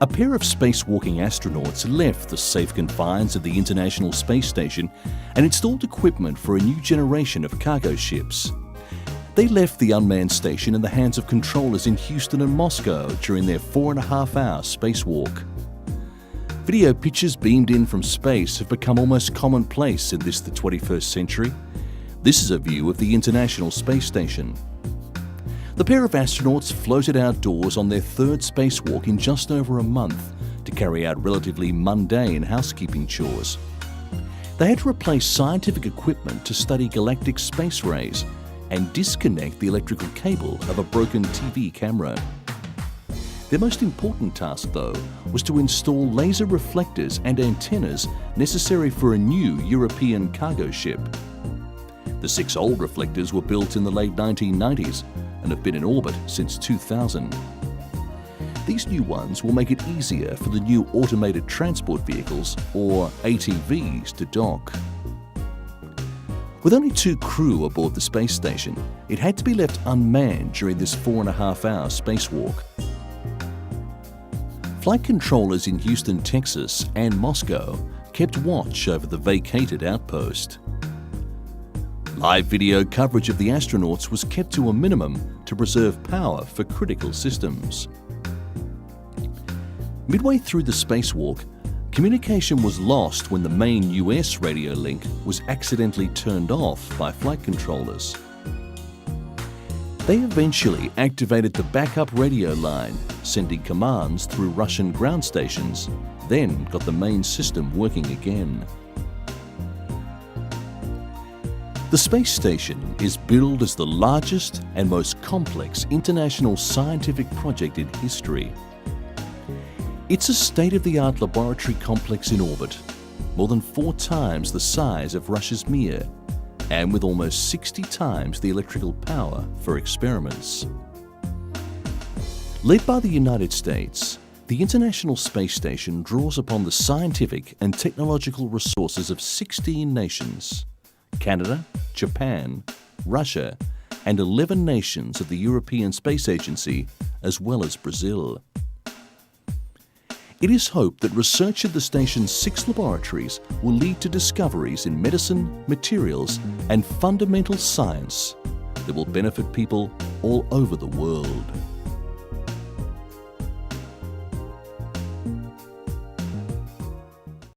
A pair of spacewalking astronauts left the safe confines of the International Space Station and installed equipment for a new generation of cargo ships. They left the unmanned station in the hands of controllers in Houston and Moscow during their 4.5-hour spacewalk. Video pictures beamed in from space have become almost commonplace in the 21st century. This is a view of the International Space Station. The pair of astronauts floated outdoors on their third spacewalk in just over a month to carry out relatively mundane housekeeping chores. They had to replace scientific equipment to study galactic space rays and disconnect the electrical cable of a broken TV camera. Their most important task, though, was to install laser reflectors and antennas necessary for a new European cargo ship. The 6 old reflectors were built in the late 1990s and have been in orbit since 2000. These new ones will make it easier for the new automated transport vehicles, or ATVs, to dock. With only 2 crew aboard the space station, it had to be left unmanned during this 4.5-hour spacewalk. Flight controllers in Houston, Texas and Moscow kept watch over the vacated outpost. Live video coverage of the astronauts was kept to a minimum to preserve power for critical systems. Midway through the spacewalk, communication was lost when the main US radio link was accidentally turned off by flight controllers. They eventually activated the backup radio line, sending commands through Russian ground stations, then got the main system working again. The space station is billed as the largest and most complex international scientific project in history. It's a state-of-the-art laboratory complex in orbit, more than 4 times the size of Russia's Mir, and with almost 60 times the electrical power for experiments. Led by the United States, the International Space Station draws upon the scientific and technological resources of 16 nations: Canada, Japan, Russia, and 11 nations of the European Space Agency, as well as Brazil. It is hoped that research at the station's 6 laboratories will lead to discoveries in medicine, materials, and fundamental science that will benefit people all over the world.